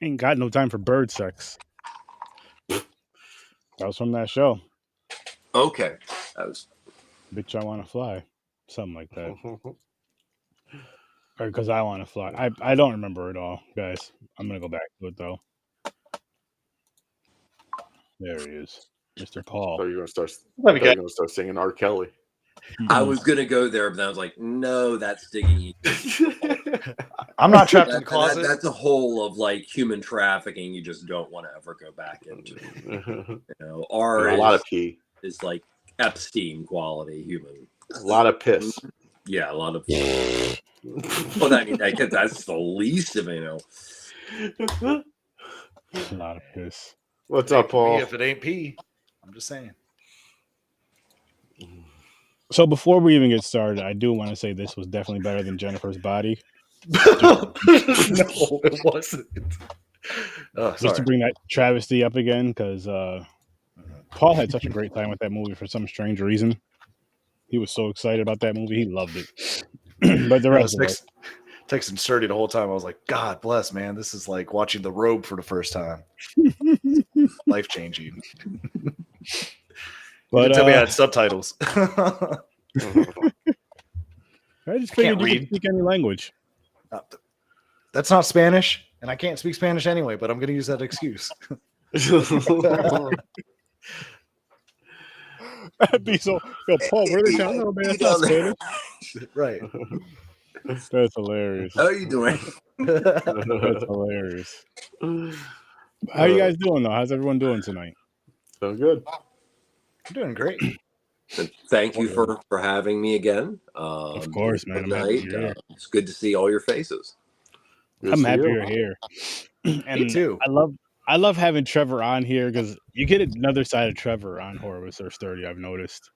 Ain't got no time for bird sex. That was from that show. Okay. That was... Bitch, I want to fly. Something like that. Or because I want to fly. I don't remember it all, guys. I'm going to go back to it, though. There he is. Mr. Paul. So you're going to start singing R. Kelly. I was going to go there, but I was like, no, that's digging. I'm not trapped in the closet. That's a hole of like human trafficking you just don't want to ever go back into. You know, R a lot of pee. Is like Epstein quality human. A lot of piss. Yeah, a lot of. Well, I mean, that's the least of it, you know. A lot of piss. What's up, Paul? If it ain't pee, I'm just saying. So before we even get started, I do want to say this was definitely better than Jennifer's Body. No, it wasn't. Just to bring that travesty up again, because Paul had such a great time with that movie for some strange reason. He was so excited about that movie. He loved it. But the rest of it. Texting Sturdy the whole time. I was like, God bless, man. This is like watching The Robe for the first time. Life-changing. But tell me I had subtitles. I just figured you could speak any language. That's not Spanish, and I can't speak Spanish anyway, but I'm going to use that excuse. That'd be so. Yo, Paul, where they tell you, man? That's not Spanish. Right. That's hilarious. How are you doing? That's hilarious. How you guys doing, though? How's everyone doing tonight? So good. I'm doing great. Thank you for having me again. Of course, man. I'm happy you're here. It's good to see all your faces. I'm happy you're here. And me too. I love having Trevor on here because you get another side of Trevor on Horror with Sir Sturdy, I've noticed.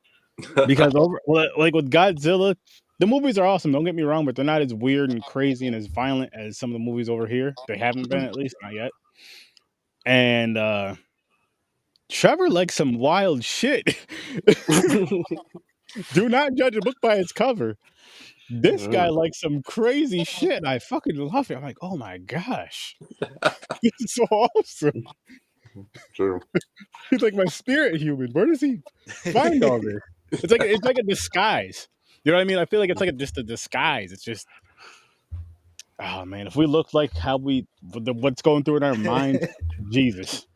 Because like with Godzilla, the movies are awesome, don't get me wrong, but they're not as weird and crazy and as violent as some of the movies over here. They haven't been, at least not yet. And Trevor likes some wild shit. Do not judge a book by its cover. This guy likes some crazy shit. I fucking love it. I'm like, oh my gosh. This is so awesome. True. He's like my spirit human. Where does he find all this? It's like a disguise. You know what I mean? I feel like it's like just a disguise. It's just, oh man, if we look like how what's going through in our mind, Jesus.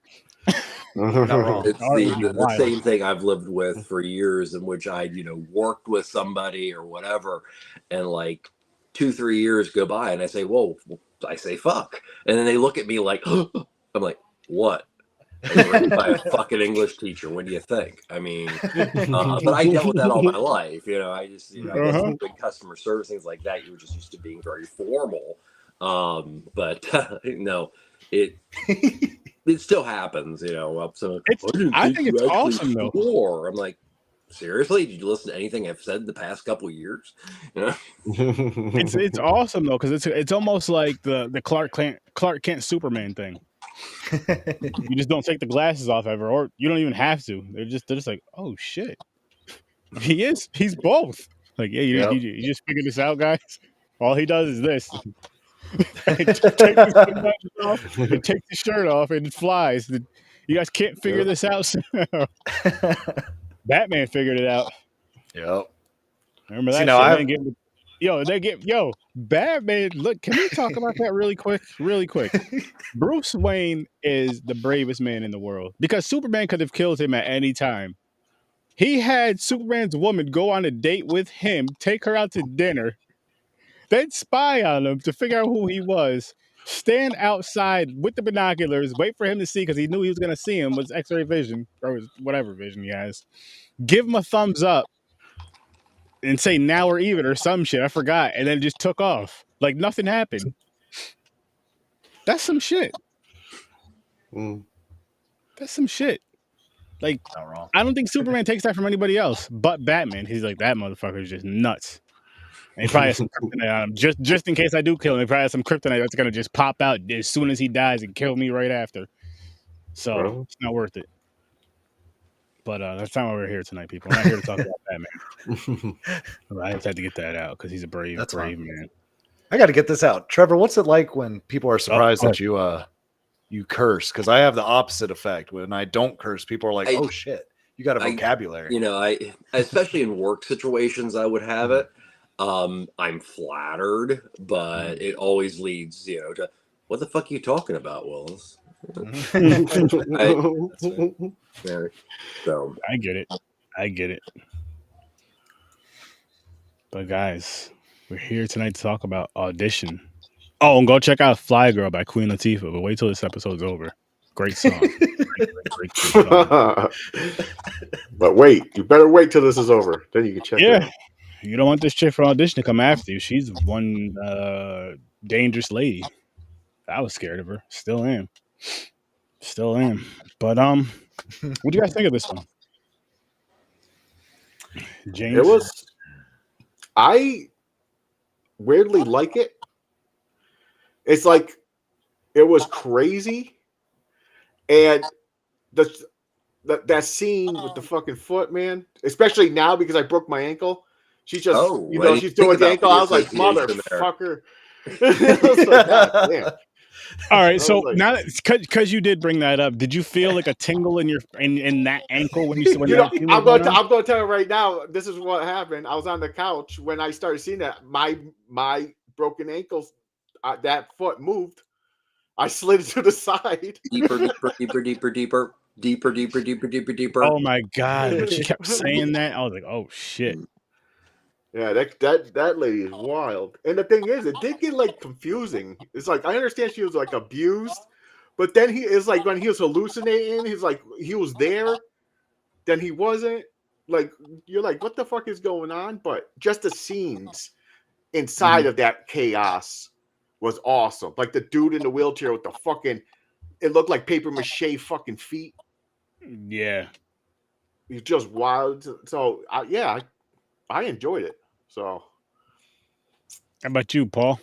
Not wrong. It's the same thing I've lived with for years, in which I, worked with somebody or whatever, and like 2-3 years go by, and I say, "Whoa!" I say, "Fuck," and then they look at me like, I'm like, "What?" Written by a fucking English teacher. What do you think? I mean, but I dealt with that all my life. I just, I guess with customer service, things like that, you were just used to being very formal. But no, it still happens. So I think it's awesome though. I'm like, seriously? Did you listen to anything I've said in the past couple of years? It's awesome though, because it's almost like the Clark Kent Superman thing. You just don't take the glasses off ever, or you don't even have to. They're just like, oh shit, he's both. Like, yeah, you just figured this out, guys. All he does is this. Takes the shirt off and it flies. You guys can't figure this out. Batman figured it out. Yep. Remember that? Batman. Look, can we talk about that really quick? Really quick. Bruce Wayne is the bravest man in the world because Superman could have killed him at any time. He had Superman's woman go on a date with him, take her out to dinner, then spy on him to figure out who he was, stand outside with the binoculars, wait for him to see because he knew he was going to see him with X-ray vision or his whatever vision he has, give him a thumbs up, and say now or even or some shit. I forgot. And then just took off. Like nothing happened. That's some shit. That's some shit. Like, not wrong. I don't think Superman takes that from anybody else but Batman. He's like, that motherfucker is just nuts. And he probably has some kryptonite on him. Just in case I do kill him, he probably has some kryptonite that's going to just pop out as soon as he dies and kill me right after. So it's not worth it. But that's not why we're here tonight, people. I'm not here to talk about Batman. I just had to get that out because he's a brave man. I got to get this out. Trevor, what's it like when people are surprised that you you curse, because I have the opposite effect. When I don't curse, people are like, I- "Oh shit, you got a vocabulary." You know, I especially in work situations, I would have it. I'm flattered, but it always leads, you know, to what the fuck are you talking about, Willis? Yeah, so I get it. I get it. But guys, we're here tonight to talk about Audition. Oh, and go check out Fly Girl by Queen Latifah. But wait till this episode's over. Great song. Great song. But wait, you better wait till this is over. Then you can check it Yeah. out. You don't want this chick from Audition to come after you. She's one dangerous lady. I was scared of her. Still am. Still am. But what do you guys think of this one? James? It was. I weirdly like it. It's like it was crazy, and that scene with the fucking foot, man. Especially now because I broke my ankle. She's just, you know, she's doing the ankle. I was like, motherfucker. I was like, God damn. All right, so like, now because you did bring that up, did you feel like a tingle in your in that ankle when you know, I'm going to tell you right now. This is what happened. I was on the couch when I started seeing that my broken ankles, that foot moved. I slid to the side. Deeper. Oh my God! When she kept saying that, I was like, oh shit. Yeah, that lady is wild. And the thing is, it did get like confusing. It's like I understand she was like abused, but then he is like when he was hallucinating, he's like he was there, then he wasn't. Like you're like, what the fuck is going on? But just the scenes inside of that chaos was awesome. Like the dude in the wheelchair with the fucking, it looked like paper mache fucking feet. Yeah, he's just wild. So yeah, I enjoyed it. So, how about you, Paul?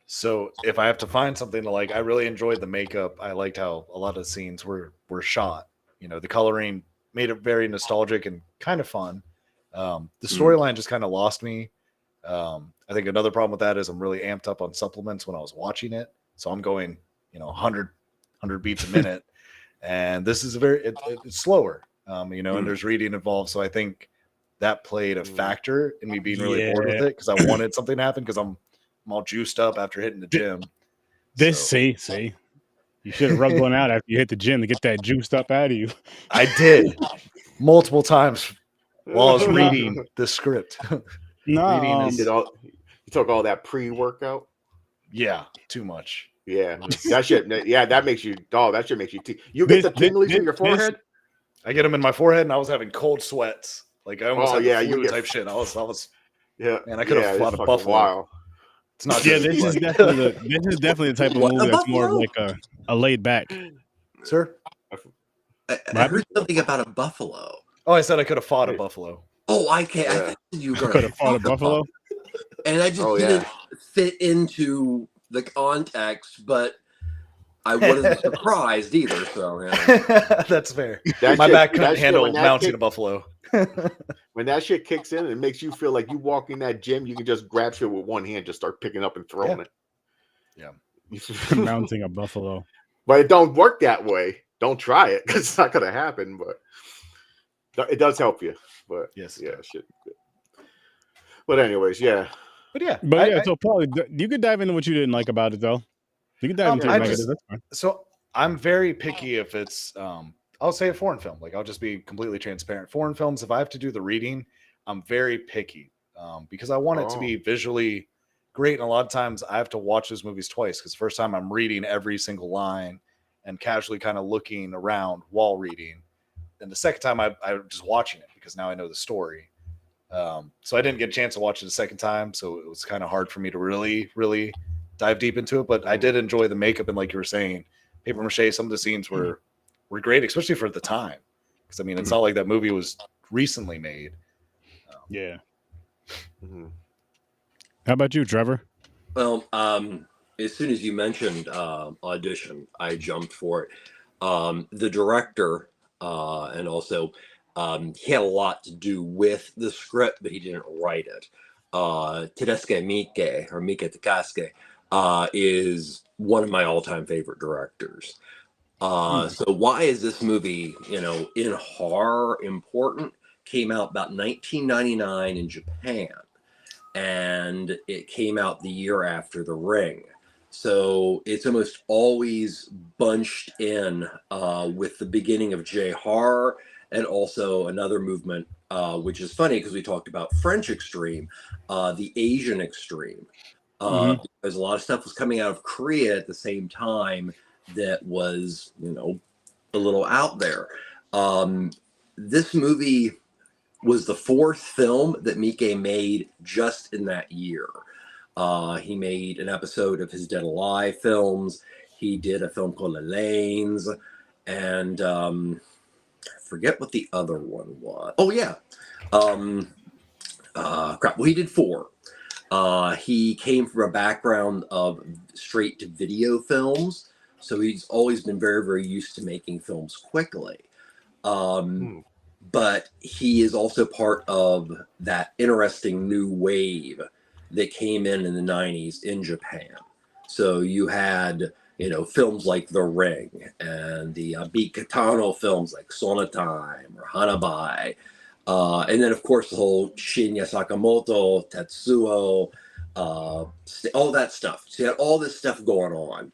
So if I have to find something to like, I really enjoyed the makeup. I liked how a lot of the scenes were shot. You know, the coloring made it very nostalgic and kind of fun. The storyline just kind of lost me. I think another problem with that is I'm really amped up on supplements when I was watching it. So I'm going, you know, 100 beats a minute. And this is it's slower, you know, and there's reading involved. So I think that played a factor in me being really bored with it because I wanted something to happen because I'm all juiced up after hitting the gym. See, you should have rubbed one out after you hit the gym to get that juiced up out of you. I did multiple times while I was reading the script. No, you took all that pre-workout. Yeah, too much. Yeah, that shit. Yeah, that makes you. Oh, that shit makes you. You get the tinglies in your forehead. I get them in my forehead, and I was having cold sweats. Like I almost had the flu type shit. I was. Yeah, man, I could have fought a buffalo. Wild. It's not. Yeah, this is definitely the type of movie that's more of like a laid back. Sir, I heard something about a buffalo. Oh, I said I could have fought a buffalo. Oh, I can't. I thought you could have fought a buffalo, and I just didn't fit into the context, but I wasn't surprised either. So yeah. That's fair. My back couldn't handle mounting a buffalo. When that shit kicks in, it makes you feel like you walk in that gym, you can just grab shit with one hand, just start picking up and throwing it. Yeah, mounting a buffalo. But it don't work that way. Don't try it because it's not gonna happen. But it does help you. But yes, yeah, shit. But anyways, yeah. So Paul, you could dive into what you didn't like about it, though. You can dive into negative. That's fine. So I'm very picky if it's, I'll say a foreign film. Like I'll just be completely transparent. Foreign films, if I have to do the reading, I'm very picky because I want it to be visually great. And a lot of times I have to watch those movies twice because the first time I'm reading every single line and casually kind of looking around while reading. And the second time I'm just watching it because now I know the story. So I didn't get a chance to watch it a second time. So it was kind of hard for me to really, really dive deep into it. But I did enjoy the makeup. And like you were saying, paper mache, some of the scenes were great, especially for the time. Because I mean, it's not like that movie was recently made. Yeah. How about you, Trevor? Well, as soon as you mentioned Audition, I jumped for it. The director and also he had a lot to do with the script, but he didn't write it. Takashi Miike, or Miike Takashi, is one of my all-time favorite directors. So why is this movie, you know, in horror important? Came out about 1999 in Japan, and it came out the year after The Ring. So it's almost always bunched in with the beginning of J-horror, and also another movement, which is funny because we talked about French extreme, the Asian extreme. Because a lot of stuff was coming out of Korea at the same time that was, you know, a little out there. This movie was the 4th film that Miike made just in that year. He made an episode of his Dead Alive films. He did a film called The Lanes, and I forget what the other one was. Oh yeah, crap. Well, he did 4. He came from a background of straight to video films, so he's always been very, very used to making films quickly. But he is also part of that interesting new wave that came in the 90s in Japan. So you had, you know, films like The Ring and the Beat Katano films like Sonatime or Hanabai. And then, of course, the whole Shinya Sakamoto, Tetsuo, all that stuff. So you had all this stuff going on.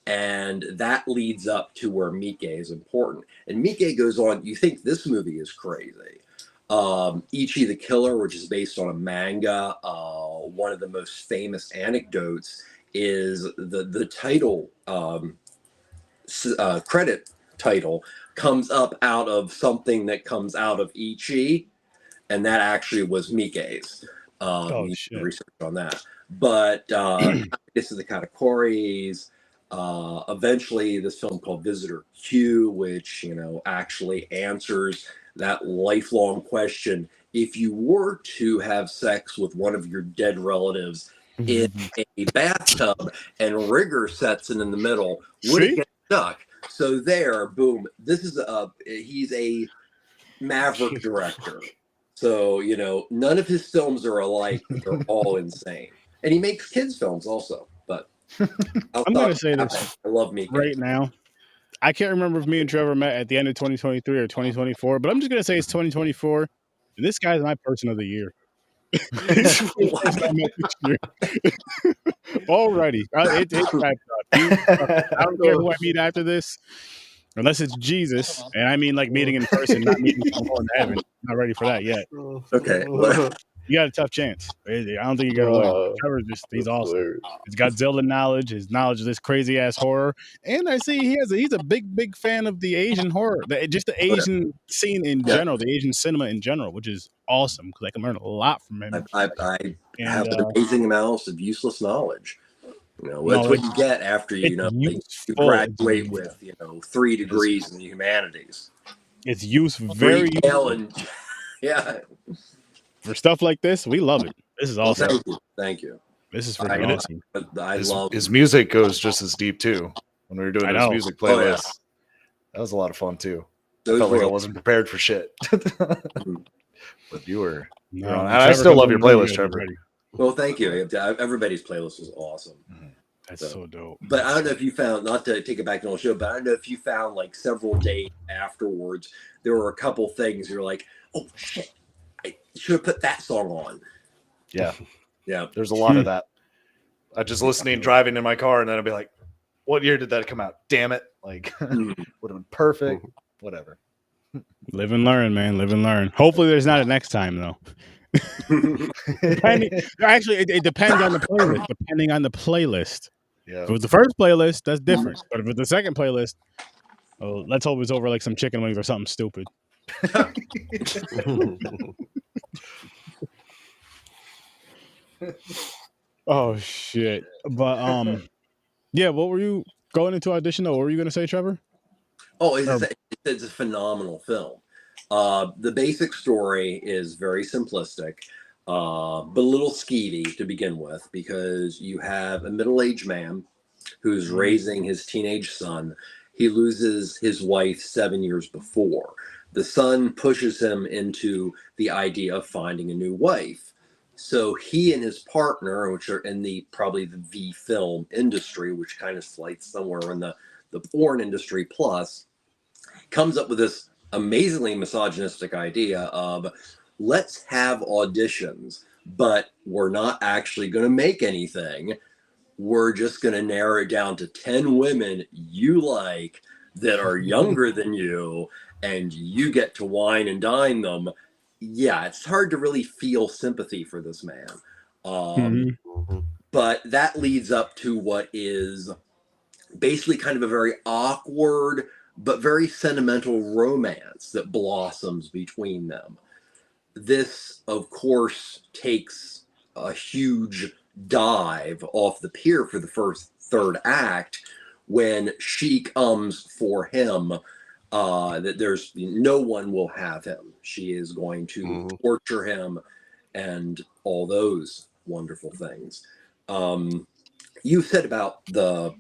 And that leads up to where Miike is important. And Miike goes on, you think this movie is crazy. Eihi the Killer, which is based on a manga, one of the most famous anecdotes is the title, credit title, comes up out of something that comes out of Eihi, and that actually was Miike's. Research on that. But this is the Katakoris. Eventually, this film called Visitor Q, which, you know, actually answers that lifelong question: if you were to have sex with one of your dead relatives in a bathtub and rigor sets in the middle, would it get stuck? So there, boom. This is he's a maverick director. So, you know, none of his films are alike. They're all insane. And he makes kids films also. But I'm going to say this I love Miike right now. I can't remember if me and Trevor met at the end of 2023 or 2024, but I'm just going to say it's 2024. And this guy's my person of the year. Alrighty. It's wrapped up. I don't care who I meet after this, unless it's Jesus. And I mean like meeting in person, not meeting someone in heaven. Not ready for that yet. Okay. You got a tough chance. I don't think you got to win. Trevor's he's awesome. He's Godzilla knowledge. His knowledge of this crazy ass horror. And I see he's a big fan of the Asian horror, just the Asian scene in general, the Asian cinema in general, which is awesome because I can learn a lot from him. I have an amazing amount of useless knowledge. You know, that's what you get after you graduate with 3 degrees in the humanities. It's very useful. Yeah. For stuff like this, we love it. This is awesome. Thank you. This is freaking awesome. I love his music goes just as deep too. When we were doing his music playlist, that was a lot of fun too. I felt like I wasn't prepared for shit. But you were. No, I still love your playlist, Trevor. Well, thank you. Everybody's playlist was awesome. That's so dope. But I don't know if you found, not to take it back to the whole show, but I don't know if you found like several days afterwards, there were a couple things you're like, oh shit, I should have put that song on. Yeah. Yeah. There's a lot of that. I just listening, driving in my car, and then I'd be like, what year did that come out? Damn it. Like, would have been perfect. Whatever. Live and learn, man. Live and learn. Hopefully there's not a next time, though. Actually, it depends on the playlist. Depending on the playlist. Yeah. If it was the first playlist, that's different. But if it's the second playlist, let's hope it's over like some chicken wings or something stupid. Oh shit! But yeah. What were you going into Audition? Though, what were you going to say, Trevor? Oh, it's a phenomenal film. The basic story is very simplistic, but a little skeevy to begin with, because you have a middle-aged man who's raising his teenage son. He loses his wife 7 years before. The son pushes him into the idea of finding a new wife. So he and his partner, which are in the probably the V film industry, which kind of slides somewhere in the porn industry plus, comes up with this amazingly misogynistic idea of let's have auditions, but we're not actually going to make anything. We're just going to narrow it down to 10 women you like that are younger than you, and you get to wine and dine them. Yeah, it's hard to really feel sympathy for this man. But that leads up to what is basically kind of a very awkward but very sentimental romance that blossoms between them. This, of course, takes a huge dive off the pier for the third act when she comes for him. That there's no one will have him. She is going to torture him and all those wonderful things. You said about the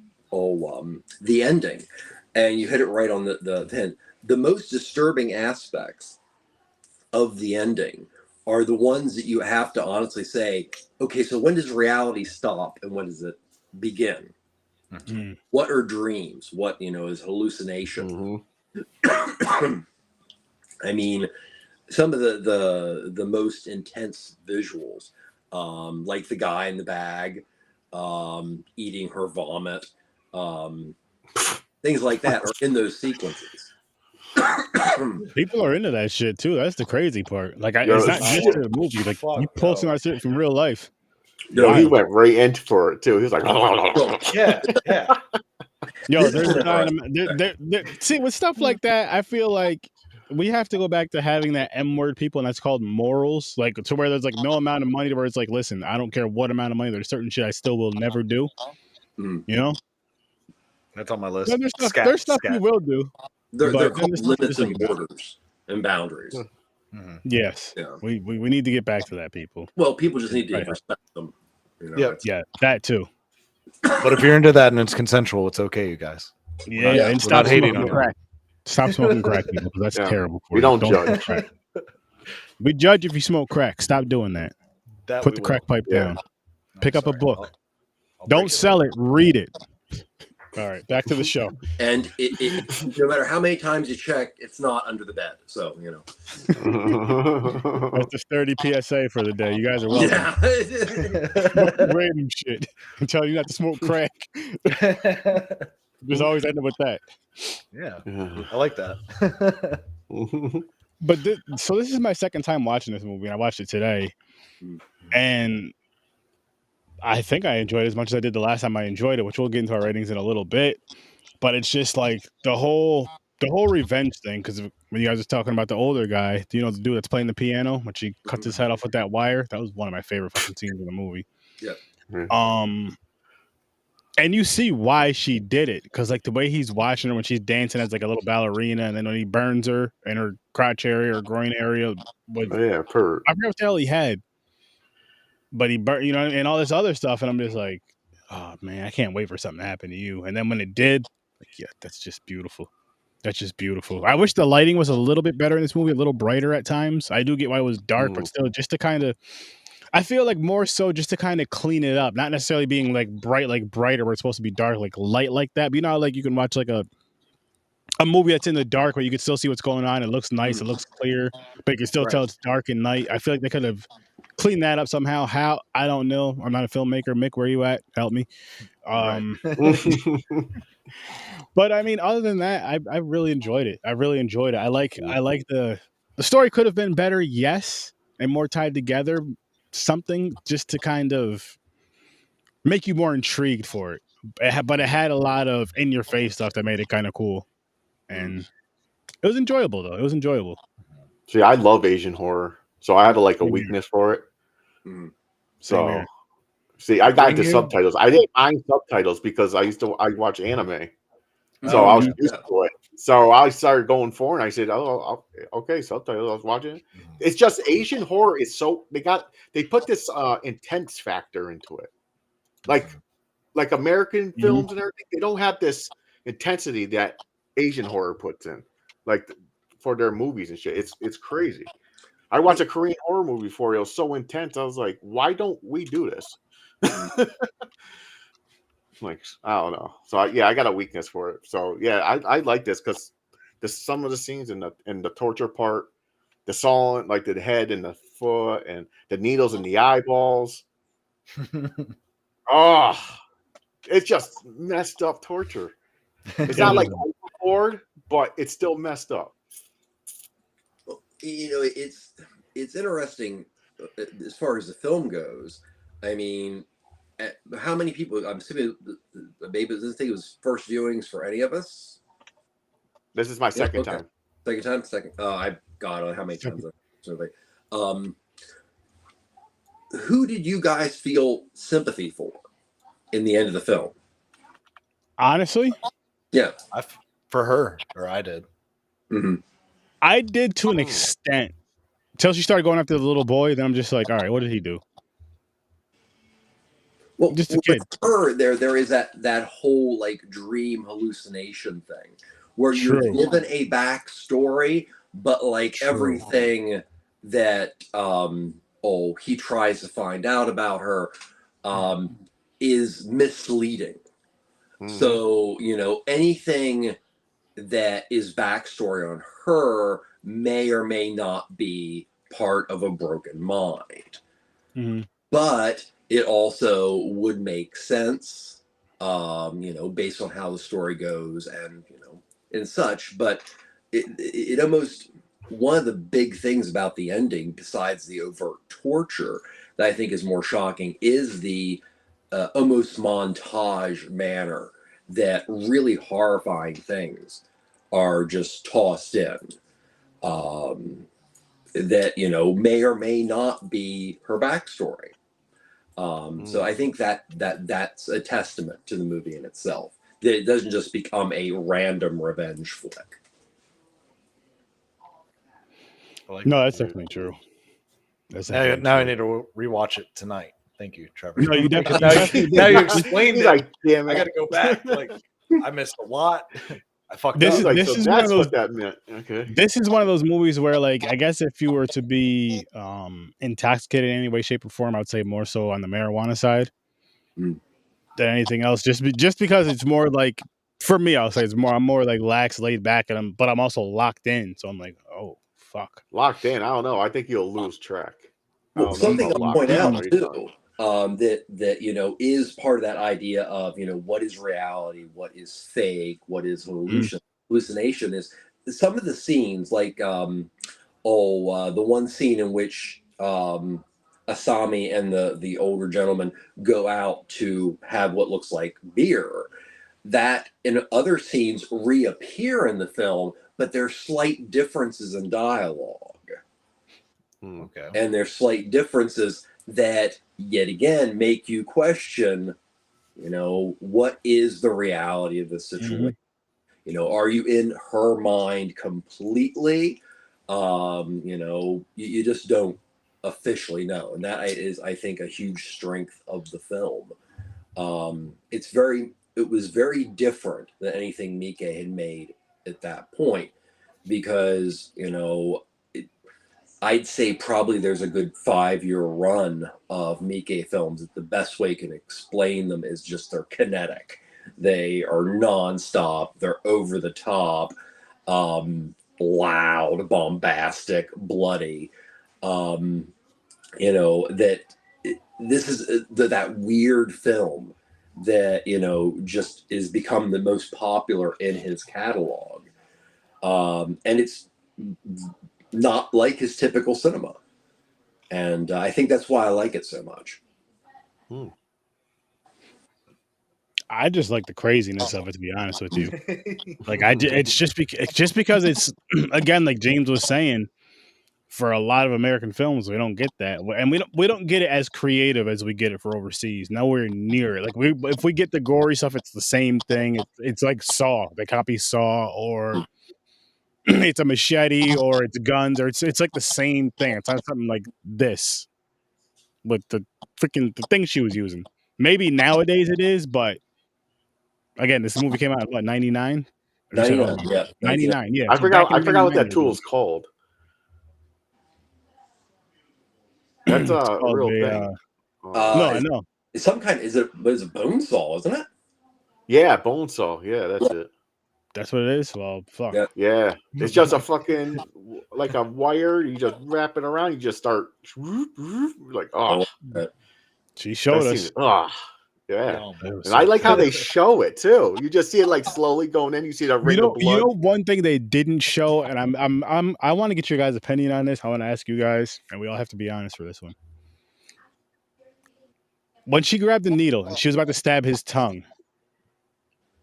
ending, and you hit it right on the hint. The most disturbing aspects of the ending are the ones that you have to honestly say, okay, so when does reality stop and when does it begin? What are dreams? What, is hallucination? I mean, some of the most intense visuals, like the guy in the bag eating her vomit, things like that are in those sequences. People are into that shit too. That's the crazy part. Like, it's not just a movie. Like, you posting that shit from real life. Yo, he went right into for it too. He was like, yeah. Yo, there's a guy. See, with stuff like that, I feel like we have to go back to having that M-word people, and that's called morals. Like, to where there's like no amount of money to where it's like, listen, I don't care what amount of money. There's certain shit I still will never do. You know, that's on my list. There's stuff we will do. They're called limits and borders and boundaries. Yes. Yeah. We need to get back to that, people. Well, people just need to respect them. Yeah, that too. But if you're into that and it's consensual, it's okay, you guys. Yeah, and stop hating on crack. Stop smoking crack, people, because that's terrible. We don't judge. We judge if you smoke crack. Stop doing that. Put the crack pipe down. Pick up a book. Don't sell it. Read it. All right, back to the show. And no matter how many times you check, it's not under the bed. So, That's the sturdy PSA for the day. You guys are welcome. Random shit. I'm telling you not to smoke crack. Just always end up with that. Yeah, I like that. But so this is my second time watching this movie, and I watched it today. And I think I enjoyed it as much as I did the last time I enjoyed it, which we'll get into our ratings in a little bit. But it's just like the whole revenge thing, because when you guys were talking about the older guy, do you know the dude that's playing the piano, which he cuts his head off with that wire? That was one of my favorite fucking scenes in the movie. Yeah. And you see why she did it, because like the way he's watching her when she's dancing as like a little ballerina, and then when he burns her in her crotch area or groin area, I forget what the hell he had. But he burnt, and all this other stuff. And I'm just like, oh, man, I can't wait for something to happen to you. And then when it did, like, yeah, that's just beautiful. That's just beautiful. I wish the lighting was a little bit better in this movie, a little brighter at times. I do get why it was dark, but still just to kind of, I feel like more so just to kind of clean it up. Not necessarily being like bright, like brighter where it's supposed to be dark, like light like that. But you know how like you can watch like a movie that's in the dark where you can still see what's going on. It looks nice. It looks clear, but you can still tell it's dark at night. I feel like they could have clean that up somehow. How? I don't know. I'm not a filmmaker. Mick, where you at? Help me. But I mean, other than that, I really enjoyed it. I like the story could have been better, yes, and more tied together. Something just to kind of make you more intrigued for it. But it had a lot of in your face stuff that made it kind of cool, and it was enjoyable though. It was enjoyable. See, I love Asian horror, so I have a weakness for it. So, see, I got into subtitles. I didn't mind subtitles because I watch anime, so I was used to it. So I started going for it, and I said, "Oh, okay, subtitles." I was watching it. It's just Asian horror is so they put this intense factor into it, like American films and everything. They don't have this intensity that Asian horror puts in, like for their movies and shit. It's crazy. I watched a Korean horror movie before. It was so intense. I was like, why don't we do this? Like, I don't know. So I got a weakness for it. So yeah, I like this because some of the scenes in the torture part, the sawing, like the head and the foot and the needles in the eyeballs. Oh, it's just messed up torture. It's not like overboard, but it's still messed up. You know, it's interesting as far as the film goes. I mean, how many people? I'm assuming maybe I think it was first viewings for any of us. This is my second time. Second. I got how many times? Who did you guys feel sympathy for in the end of the film? Honestly, yeah, for her, or I did. Mm-hmm. I did to an extent until she started going after the little boy. Then I'm just like, all right, what did he do? Well, just a kid. With her, there is that whole like dream hallucination thing where you're given a backstory, but like everything that he tries to find out about her is misleading. So, you know, anything that is backstory on her may or may not be part of a broken mind. But it also would make sense, you know, based on how the story goes and, you know, and such. But it almost, one of the big things about the ending, besides the overt torture that I think is more shocking, is the almost montage manner that really horrifying things are just tossed in. That, you know, may or may not be her backstory. So I think that's a testament to the movie in itself. That it doesn't just become a random revenge flick. No, that's definitely true. Now I need to rewatch it tonight. Thank you, Trevor. No, you definitely now you explained it. Like, damn it. I got to go back. Like, I missed a lot. I fucked this up. Is, like, this so is that's one of those, what that meant. Okay. This is one of those movies where, like, I guess if you were to be intoxicated in any way, shape, or form, I would say more so on the marijuana side than anything else. Just because it's more like, for me, I'll say I'm more like lax, laid back, but I'm also locked in. So I'm like, oh fuck, locked in. I don't know. I think you'll lose track. Well, something I'll point out too, that you know is part of that idea of, you know, what is reality, what is fake, what is hallucination is some of the scenes like the one scene in which Asami and the older gentleman go out to have what looks like beer, that in other scenes reappear in the film, but there's slight differences in dialogue. Okay. And there's slight differences that yet again make you question, you know, what is the reality of the situation? You know, are you in her mind completely? You know, you just don't officially know. And that is, I think, a huge strength of the film. It was very different than anything Miike had made at that point, because, you know, I'd say probably there's a good 5-year run of Miike films that the best way you can explain them is just they're kinetic. They are nonstop. They're over the top, loud, bombastic, bloody. You know, that this is that weird film that, you know, just is become the most popular in his catalog. And it's not like his typical cinema. And I think that's why I like it so much. I just like the craziness of it, to be honest with you. Like, it's just because it's, again, like James was saying, for a lot of American films, we don't get that, and we don't get it as creative as we get it for overseas. Nowhere near it. Like, if we get the gory stuff, it's the same thing. It's like Saw. They copy Saw, or it's a machete, or it's guns, or it's like the same thing. It's not something like this with the thing she was using. Maybe nowadays it is, but again, this movie came out in what, 99? 99, yeah. 99, yeah. I So forgot back in what that 99, tool is called. That's It's a called real the, thing. no, I Is, know. is some kind? Is it bone saw? Isn't it? Yeah, bone saw. Yeah, that's it. That's what it is. Well, fuck. Yeah. Yeah, it's just a fucking like a wire. You just wrap it around. You just start like Oh, She showed I've us. seen it. Yeah. Yeah. It was And I so like how cool. they show it too. You just see it like slowly going in. You see the ring of blood. You know one thing they didn't show, and I want to get your guys' opinion on this. I want to ask you guys, and we all have to be honest for this one. When she grabbed the needle and she was about to stab his tongue,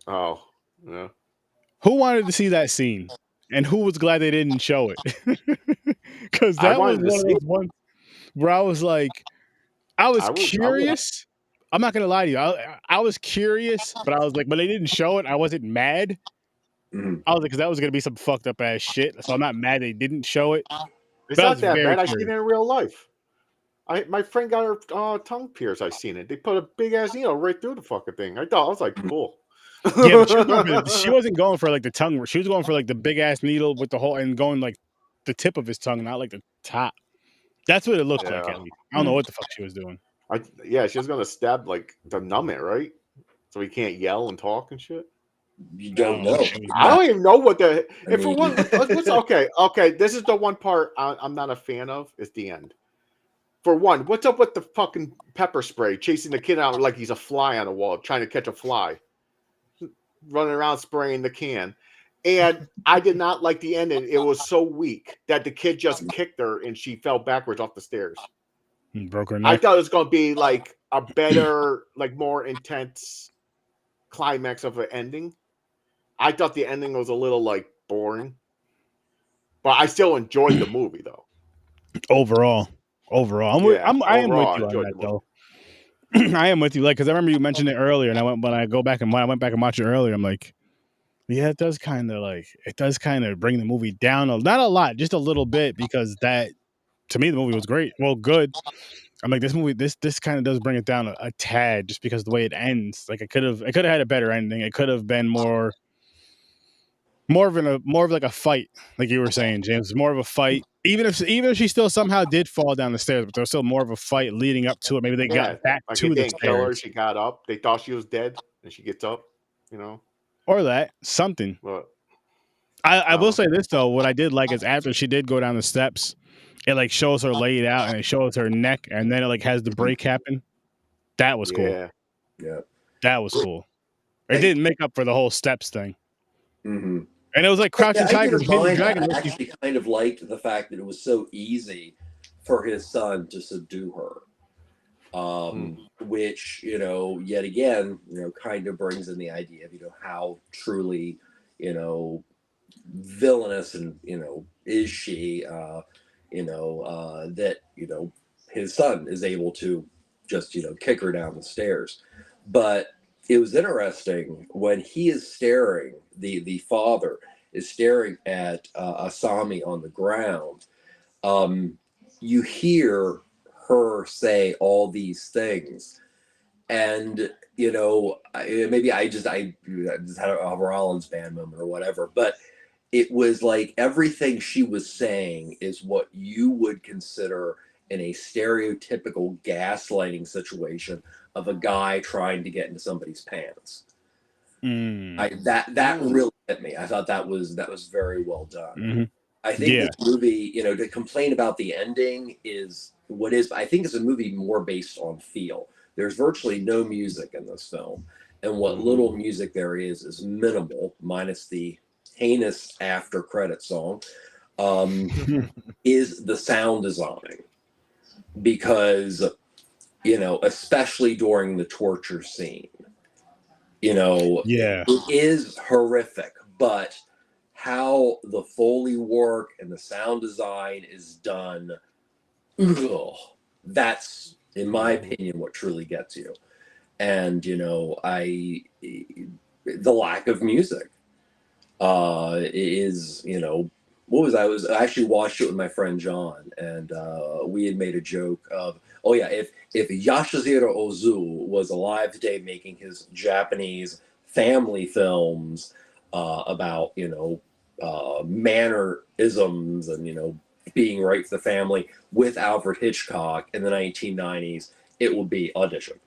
Oh, yeah. who wanted to see that scene? And who was glad they didn't show it? Because I that was wanted to one of see those ones where I was like, I was I would- curious. I'm not gonna lie to you. I was curious, but I was like, when they didn't show it, I wasn't mad. Mhm. I was like, because that was gonna be some fucked up ass shit. So I'm not mad they didn't show it. It's But I not was that very bad. I seen curious. it in real life. My friend got her tongue pierced. I seen it. They put a big ass needle right through the fucking thing. I was like, cool. Yeah, but she wasn't going for like the tongue. She was going for like the big ass needle with the whole and going like the tip of his tongue, not like the top. That's what it looked like. Yeah. At least I don't know what the fuck she was doing. Yeah, she was gonna stab like to numb it, right? So he can't yell and talk and shit. You don't know. I don't even know what the. And for mean- one, what's okay. This is the one part I'm not a fan of. Is the end. For one, what's up with the fucking pepper spray chasing the kid out like he's a fly on a wall, trying to catch a fly, running around spraying the can. And I did not like the ending. It was so weak that the kid just kicked her and she fell backwards off the stairs. Broke her I neck. thought it was going to be like a better, like more intense climax of an ending. I thought the ending was a little like boring, but I still enjoyed the movie though. Overall, I am overall, with I you on enjoyed that the though. I am with you, like because I remember you mentioned it earlier, and I went back and watched it earlier. I'm like, yeah, it does kind of bring the movie down not a lot, just a little bit, because that to me the movie was great, well, good. I'm like, this kind of does bring it down a tad, just because the way it ends. Like it could have had a better ending. It could have been more of like a fight, like you were saying, James. More of a fight, even if she still somehow did fall down the stairs, but there was still more of a fight leading up to it. Maybe they got back like to it the didn't kill her. stairs, She got up. They thought she was dead, and she gets up. You know, or that something. but I will say this though, what I did like is after she did go down the steps, it like shows her laid out and it shows her neck, and then it like has the break happen. That was cool. Yeah. That was cool. It didn't make up for the whole steps thing. Mm-hmm. And it was like Crouching Tiger, Hidden Dragon. I actually kind of liked the fact that it was so easy for his son to subdue her. Which, yet again, kind of brings in the idea of, how truly, villainous and, is she, that, his son is able to just, kick her down the stairs. But it was interesting when he is staring, the father is staring at Asami on the ground. You hear her say all these things, and maybe I just had a Rollins band moment or whatever, but it was like everything she was saying is what you would consider in a stereotypical gaslighting situation of a guy trying to get into somebody's pants. That really hit me. I thought that was very well done. Mm-hmm. I think this movie, to complain about the ending I think it's a movie more based on feel. There's virtually no music in this film, and what little music there is minimal, minus the heinous after credit song, is the sound design. Because, especially during the torture scene, it is horrific, but how the Foley work and the sound design is done, that's, in my opinion, what truly gets you. And, the lack of music is, I actually watched it with my friend John, and we had made a joke of, if Yashizero Ozu was alive today making his Japanese family films about, mannerisms and, being right for the family with Alfred Hitchcock in the 1990s, it will be Audition.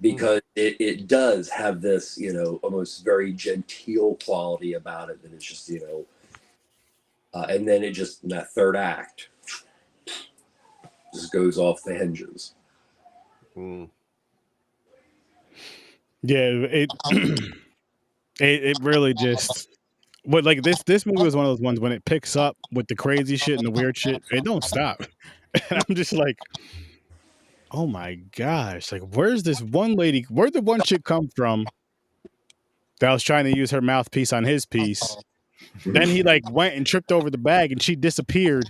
Because it does have this, you know, almost very genteel quality about it that it's just, you know, and then it just, in that third act, just goes off the hinges. Mm. Yeah, it really just. But like this movie was one of those ones when it picks up with the crazy shit and the weird shit, it don't stop. And I'm just like, oh my gosh, like where's this one lady? Where'd the one chick come from that was trying to use her mouthpiece on his piece? Then he like went and tripped over the bag and she disappeared.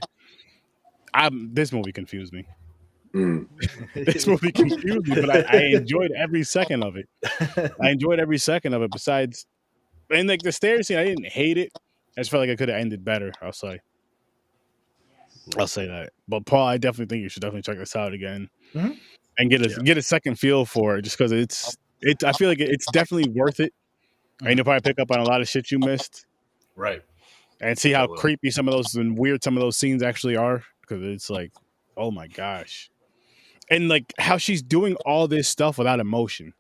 This movie confused me. Mm. This movie confused me, but I enjoyed every second of it. I enjoyed every second of it. Besides, and like the stairs scene, I didn't hate it. I just felt like it could have ended better. I'll say that. But Paul, I definitely think you should definitely check this out again and get a second feel for it, just because it's. I feel like it's definitely worth it. And you'll probably pick up on a lot of shit you missed, Right? and see how creepy some of those and weird some of those scenes actually are. Because it's like, oh my gosh, and like how she's doing all this stuff without emotion,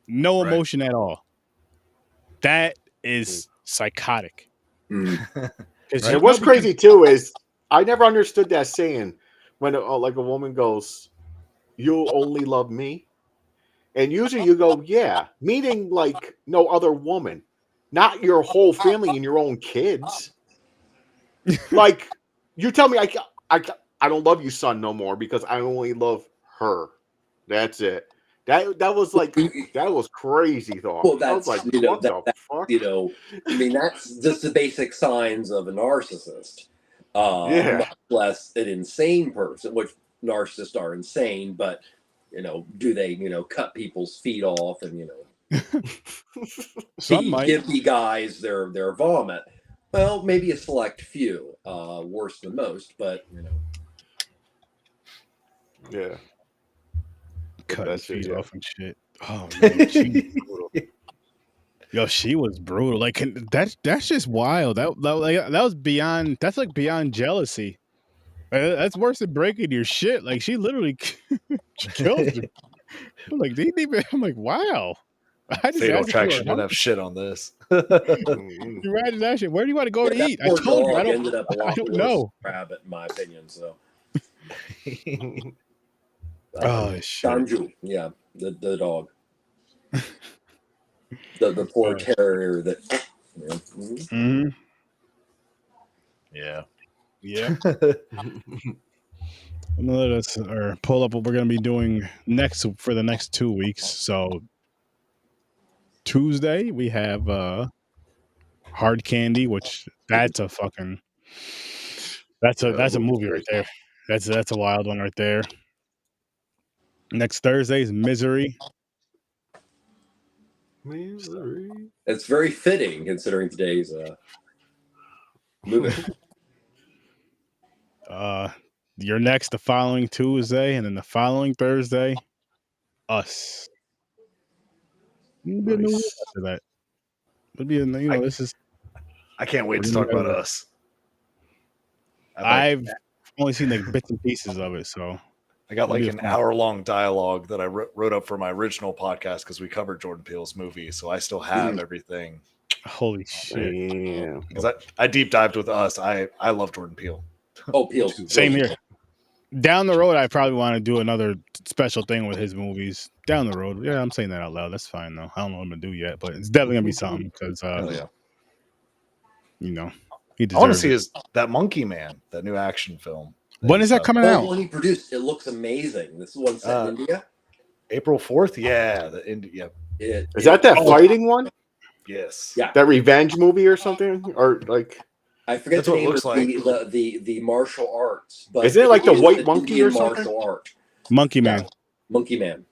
no emotion at all. That is psychotic. Mm. And what's crazy too is I never understood that saying when like a woman goes, "You'll only love me," and usually you go, "Yeah," meaning like no other woman, not your whole family and your own kids. Like you tell me, I don't love you, son, no more because I only love her. That's it. That was like that was crazy thought. Well, that's, I was like, you know, what the fuck? You know, I mean, that's just the basic signs of a narcissist. Much less an insane person, which narcissists are insane, but you know, do they, you know, cut people's feet off and, you know, some might give the guys their vomit? Well, maybe a select few, worse than most, but you know. Yeah. Cutting feet off and shit. Oh man, she was brutal. Yo, she was brutal. Like that's just wild. That was beyond. That's like beyond jealousy. That's worse than breaking your shit. Like she literally she killed her. I'm like, they didn't even. I'm like, wow. I just Fatal asked if you Attraction were didn't have shit on this. You imagine that shit. Where do you want to go to eat? I Poor told you. dog ended up a lot I don't worse know. than Rabbit, in my opinion. So. Oh shit. Danju, yeah, the dog. The poor terrier that. Yeah. Mm-hmm. Yeah. Yeah. I'm gonna let us or pull up what we're gonna be doing next for the next 2 weeks. So Tuesday we have Hard Candy, which that's a fucking that's a movie right there. That's a wild one right there. Next Thursday is Misery. Misery. It's very fitting considering today's movie. You're next the following Tuesday, and then the following Thursday, Us. Nice. After that, it'll be this is. I can't wait to talk about Us. I've only seen like bits and pieces of it, so I got like an hour-long dialogue that I wrote up for my original podcast because we covered Jordan Peele's movie, so I still have everything. Holy shit! Yeah, because I deep dived with Us. I love Jordan Peele. Oh, Peele. Same here. Down the road, I probably want to do another special thing with his movies. Down the road, yeah, I'm saying that out loud. That's fine though. I don't know what I'm gonna do yet, but it's definitely gonna be something because he deserves. I want to see that Monkey Man, that new action film. When is that coming out? When he produced, it looks amazing. This one set in India. April 4th. Yeah, the India. Is that fighting one? Yes. Yeah. That revenge movie or something, or like. I forget That's what it looks like. The martial arts, but isn't it like the white monkey or something? Martial art. Monkey Man. Monkey Man.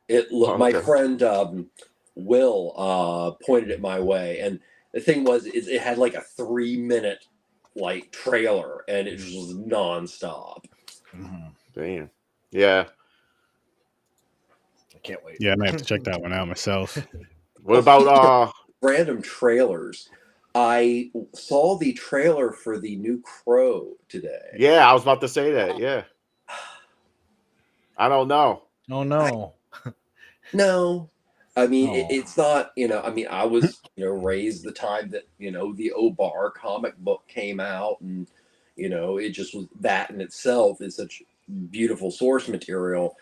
My friend Will pointed it my way, and the thing was, it had like a 3-minute like trailer, and it just was nonstop. Damn. Yeah. I can't wait. Yeah, I might have to check that one out myself. What about random trailers? I saw the trailer for the new Crow today. Yeah, I was about to say that. Yeah. I don't know. Oh no. No, I mean Oh. it's not. I mean I was raised the time that the Obar comic book came out, and it just was that in itself is such beautiful source material.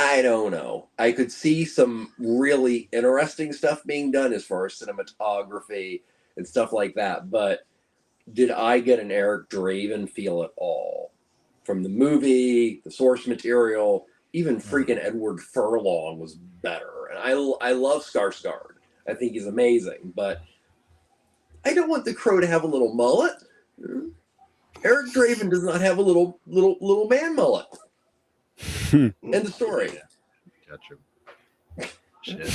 I don't know. I could see some really interesting stuff being done as far as cinematography and stuff like that, but did I get an Eric Draven feel at all from the movie, the source material? Even freaking Edward Furlong was better, and I love Skarsgård. I think he's amazing, but I don't want the Crow to have a little mullet. Eric Draven does not have a little man mullet. End of story. Gotcha. Shit.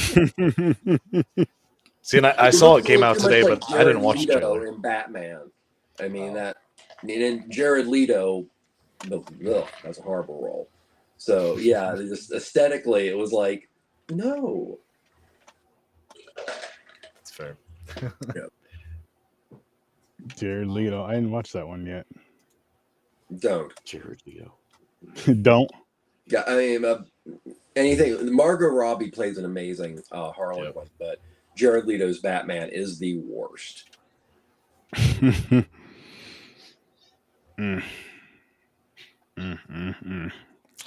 See, and I saw it came out today, but I didn't watch the trailer. In Batman. I mean and Jared Leto, that's a horrible role. So yeah, just aesthetically, it was like, no. It's fair. Yep. Jared Leto. I didn't watch that one yet. Don't. Jared Leto. Don't. Yeah, I mean, anything. Margot Robbie plays an amazing Harley Quinn, but Jared Leto's Batman is the worst.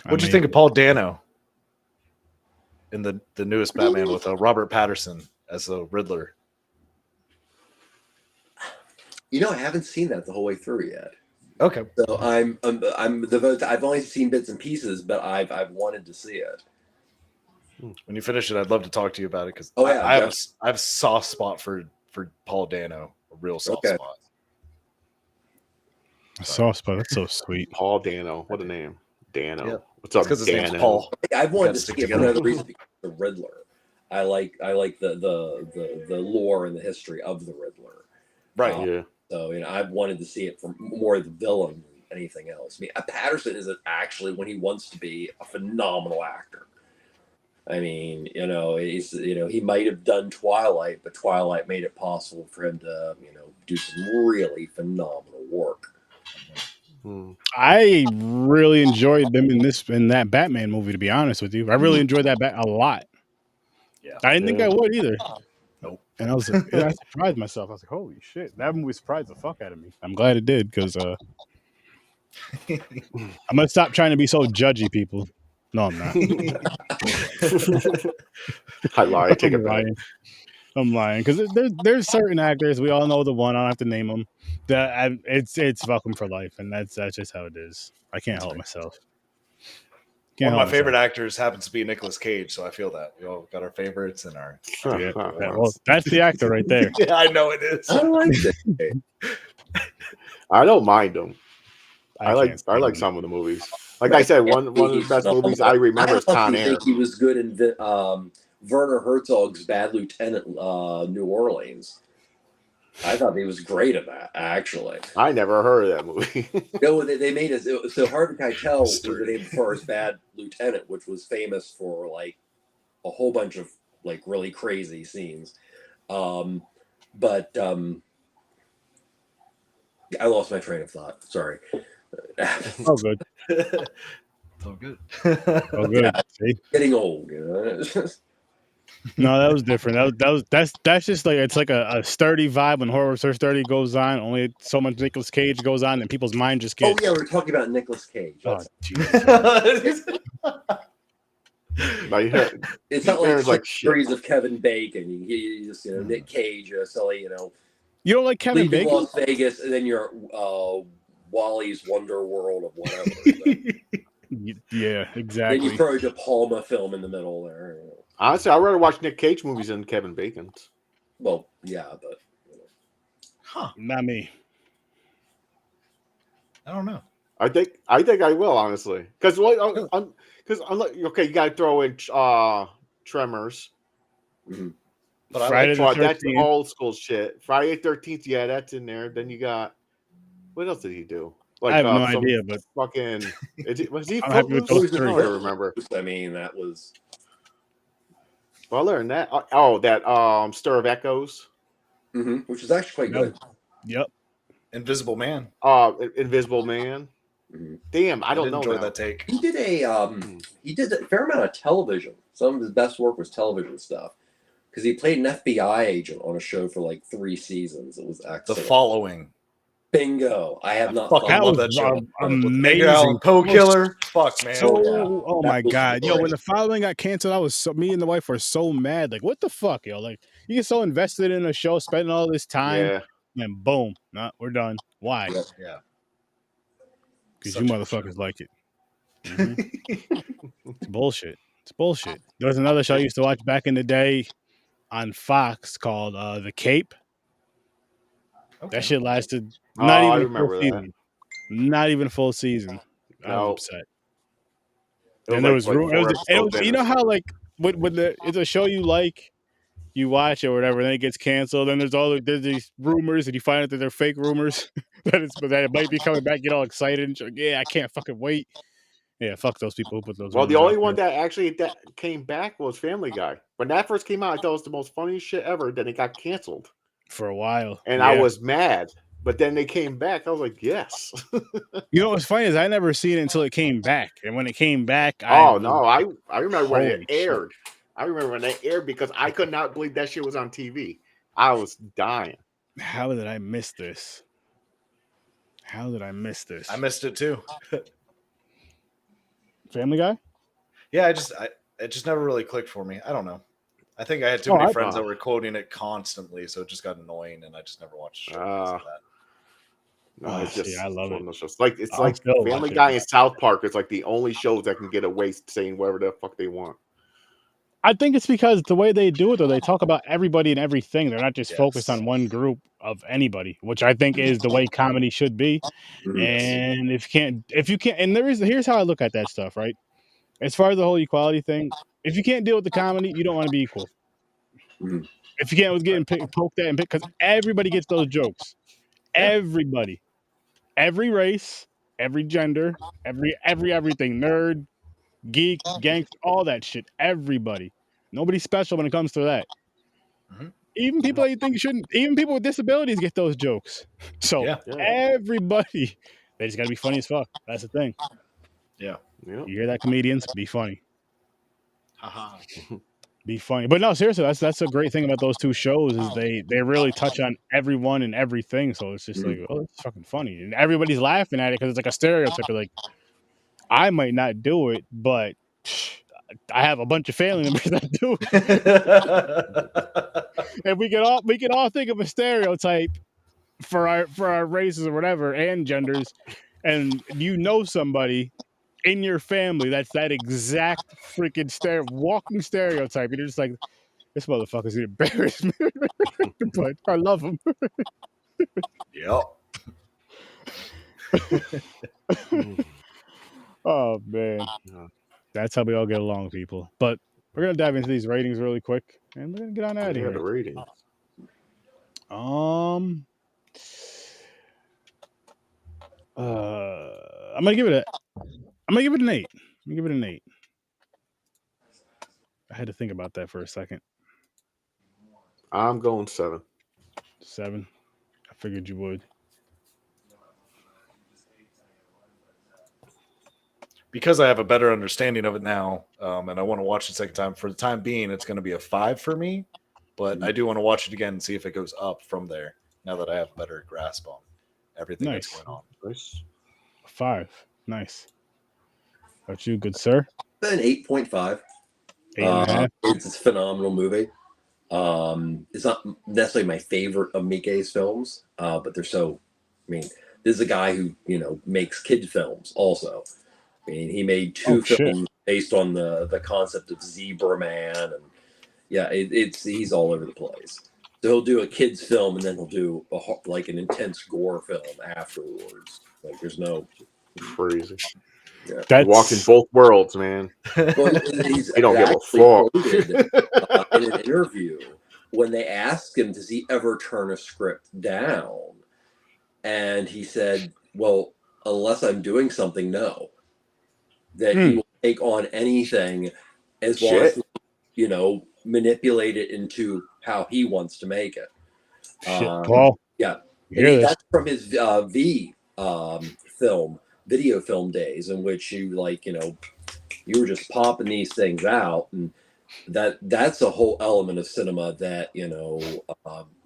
What'd you think of Paul Dano in the newest Batman with Robert Pattinson as the Riddler? I haven't seen that the whole way through yet. Okay. So I'm I've only seen bits and pieces, but I've wanted to see it. When you finish it, I'd love to talk to you about it because yeah, I have a soft spot for Paul Dano, a real soft spot. A soft spot. That's so sweet. Paul Dano. What a name. Dano. Yep. What's up, Because his name's Dano? Paul. I've wanted to stick see it for together. another reason, because the Riddler. I like the lore and the history of the Riddler. Right. Yeah. So I've wanted to see it for more the villain than anything else. I mean, Patterson is actually, when he wants to be, a phenomenal actor. I mean, he's he might have done Twilight, but Twilight made it possible for him to do some really phenomenal work. I really enjoyed them in that Batman movie. To be honest with you, I really enjoyed that a lot. Yeah. I didn't think I would either. Nope. And I surprised myself. I was like, "Holy shit!" That movie surprised the fuck out of me. I'm glad it did because I'm gonna stop trying to be so judgy, people. No, I'm not. I lie. I take it back. I'm lying because there's certain actors, we all know the one. I don't have to name them. That it's fucking for life, and that's just how it is. I can't help myself. One of my favorite actors happens to be Nicolas Cage, so I feel that we all got our favorites and our. Well, that's the actor right there. Yeah, I know it is. I like it. I don't mind them. I like stand some of the movies. Like I said, one of the best movies I remember is Con Air. I think he was good in Werner Herzog's Bad Lieutenant, New Orleans. I thought he was great at that, actually. I never heard of that movie. They made it. So Harvey Keitel was the name for his Bad Lieutenant, which was famous for like a whole bunch of like really crazy scenes. But I lost my train of thought. Sorry. Oh, good. So good. Oh, good. Yeah. See? Getting old. No, that was different. That's just like, it's like a sturdy vibe when Horror Search 30 goes on. Only so much Nicolas Cage goes on, and people's mind just get. Oh yeah, we're talking about Nicolas Cage. Oh, It's not like series of Kevin Bacon. You just Nick Cage, silly, You don't like Kevin Leaving Bacon? Las Vegas, and then you're Wally's Wonder World of whatever. Yeah, exactly. Then you throw a De Palma film in the middle there. Honestly, I'd rather watch Nick Cage movies than Kevin Bacon's. Well, yeah, but Not me. I don't know. I think I will, honestly, because okay, you got to throw in Tremors. mm-hmm. But Friday the 13th. That's old school shit. Friday 13th, yeah, that's in there. Then you got, what else did he do? Like, I have no idea, but fucking was he I'm happy with Footloose? those I three. don't remember. I mean, that was Well, I learned that. That Stir of Echoes. Which is actually quite good. Yep. Invisible Man. Invisible Man. Mhm. Damn, I don't did know enjoy now. that take. He did a fair amount of television. Some of his best work was television stuff because he played an FBI agent on a show for like 3 seasons. It was The excellent. Following. Bingo. I have not. Fucking That love was that show. amazing. Edgar Allan Poe killer. Fuck, man. So, yeah. oh my That was god, yo, great. when The Following got canceled, me and the wife were so mad. Like, what the fuck, yo? Like, you get so invested in a show, spending all this time, Yeah. and boom, nah, we're done. Why? Yep. Yeah. Because Such you a good show. motherfuckers like it. It's bullshit. It's bullshit. There was another show I used to watch back in the day on Fox called The Cape. Okay. That shit lasted Oh, not I even a remember full that. season. Not even a full season. I was No. upset. It was And there like, was, like ru- it four was, it episodes was in you or know how something. like when it's a show you like, you watch it or whatever, then it gets canceled. Then there's these rumors, and you find out that they're fake rumors that it might be coming back. Get all excited and like, yeah, I can't fucking wait. Yeah, fuck those people who put those. Well, the rumors only out one there. that actually came back was Family Guy. When that first came out, I thought it was the most funniest shit ever. Then it got canceled, For a while, and yeah. I was mad. But then they came back. I was like, yes. You know what's funny is I never seen it until it came back, and when it came back, I remember when it holy shit. aired. I remember when they aired because I could not believe that shit was on TV. I was dying. How did I miss this? How did I miss this? I missed it too. Family Guy? Yeah, it just never really clicked for me. I don't know. I think I had too many friends that were quoting it constantly, so it just got annoying, and I just never watched the show because of that. No, it's just I love it. It's like Family Guy and South Park is like the only shows that can get away saying whatever the fuck they want. I think it's because the way they do it, though, they talk about everybody and everything. They're not just focused on one group of anybody, which I think is the way comedy should be. And if you can't, and here's how I look at that stuff, right? As far as the whole equality thing, if you can't deal with the comedy, you don't want to be equal. If you can't getting poked at and picked, because everybody gets those jokes. Everybody, every race, every gender, everything, nerd, geek, gangster, all that shit. Everybody. Nobody's special when it comes to that. Even people that you think shouldn't, even people with disabilities get those jokes. So everybody, they just gotta be funny as fuck. That's the thing. Yeah. You hear that, comedians? Be funny. Haha. Be funny. But no, seriously, that's a great thing about those two shows is they really touch on everyone and everything. So it's just like, oh, it's fucking funny. And everybody's laughing at it because it's like a stereotype. Like, I might not do it, but I have a bunch of family members that do it. And we can all think of a stereotype for our races or whatever and genders, and you know somebody in your family that's that exact freaking walking stereotype, and you're just like, this motherfucker's gonna embarrass me, but I love him. Yep. Oh man, that's how we all get along, people. But we're gonna dive into these ratings really quick, and we're gonna get on out of here. The ratings. I'm gonna give it an 8. I'm gonna give it an 8. I had to think about that for a second. I'm going 7. 7. I figured you would. Because I have a better understanding of it now, and I want to watch it a second time. For the time being, it's going to be a 5 for me, but I do want to watch it again and see if it goes up from there. Now that I have a better grasp on everything that's going on. Nice. 5. Nice. About you, good sir? An 8.5. 8.5. It's a phenomenal movie. It's not necessarily my favorite of Miike's films, but they're so. I mean, this is a guy who makes kid films also. I mean, he made 2 films based on the concept of Zebra Man, and he's all over the place. So he'll do a kid's film, and then he'll do like an intense gore film afterwards. Like there's no crazy. Yeah. That's walking both worlds, man. Well, I don't give a fuck. In an interview, when they asked him, does he ever turn a script down? And he said, well, unless I'm doing something, no. That he will take on anything as long as, manipulate it into how he wants to make it. Shit, Paul. Yeah. You hear this? That's from his video film days, in which you you were just popping these things out, and that's a whole element of cinema that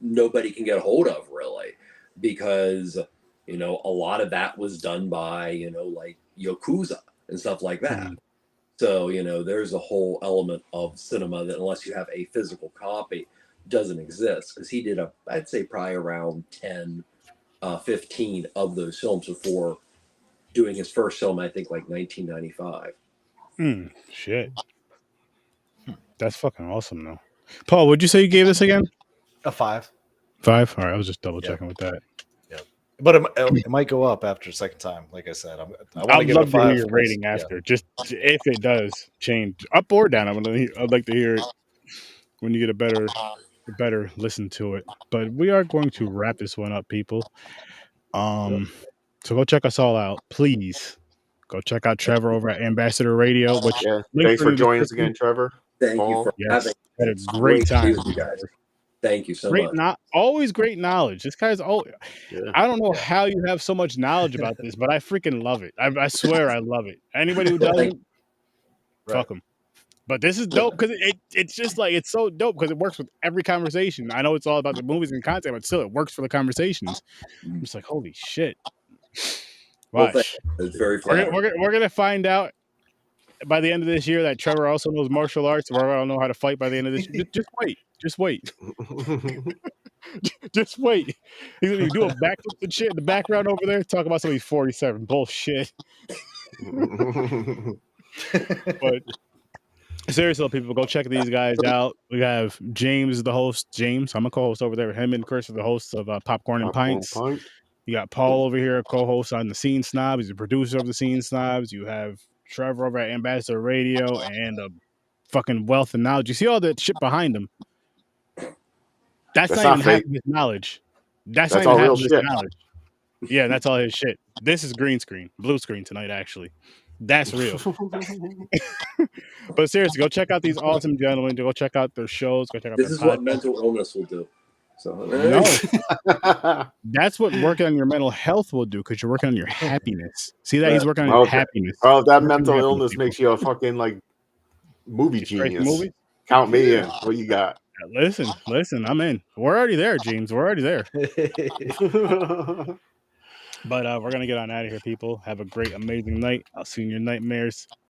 nobody can get a hold of, really, because a lot of that was done by like Yakuza and stuff like that. Mhm. So there's a whole element of cinema that, unless you have a physical copy, doesn't exist, because he did I'd say probably around 10 15 of those films before doing his first film, I think like 1995. Shit. That's fucking awesome, though. Paul, what'd you say you gave this again? A 5. 5? All right, I was just double checking with that. But it might go up after the second time. Like I said, I want to I'd give it a love to 5. hear your rating after. Just if it does change up or down, I'd like to hear it when you get a better listen to it. But we are going to wrap this one up, people. So go check us all out, please. Go check out Trevor over at Ambassador Radio. Which thanks for joining us again, Trevor. Thank you for having. Had a great time with you guys. Thank you so much. Always great knowledge. This guy's I don't know how you have so much knowledge about this, but I freaking love it. I swear I love it. Anybody who doesn't, fuck them. But this is dope because it's just like, it's so dope because it works with every conversation. I know it's all about the movies and content, but still it works for the conversations. I'm just like, holy shit. Watch. Well, it's very flattering. We're gonna find out by the end of this year that Trevor also knows martial arts. We're gonna know how to fight by the end of this year. Just wait. Just wait. Just wait. He's gonna do a backflip and shit in the background over there. Talk about somebody's 47. Bullshit. But seriously, people, go check these guys out. We have James, the host. James, I'm a co-host over there. Him and Chris are the hosts of Popcorn and Pints. You got Paul over here, a co-host on the Scene Snobs. He's a producer of the Scene Snobs. You have Trevor over at Ambassador Radio and a fucking wealth of knowledge. You see all that shit behind him? That's not even half of his knowledge. That's not even half of his knowledge. Yeah, that's all his shit. This is green screen, blue screen tonight, actually. That's real. But seriously, go check out these awesome gentlemen. Go check out their shows. Go check out this is what mental illness will do. So no, that's what working on your mental health will do, because you're working on your happiness. See that? He's working on your happiness. Oh, that mental illness makes you a fucking like movie genius. Movie? Count me in. What you got? Listen, I'm in. We're already there, James. We're already there. But we're gonna get on out of here, people. Have a great, amazing night. I'll see you in your nightmares.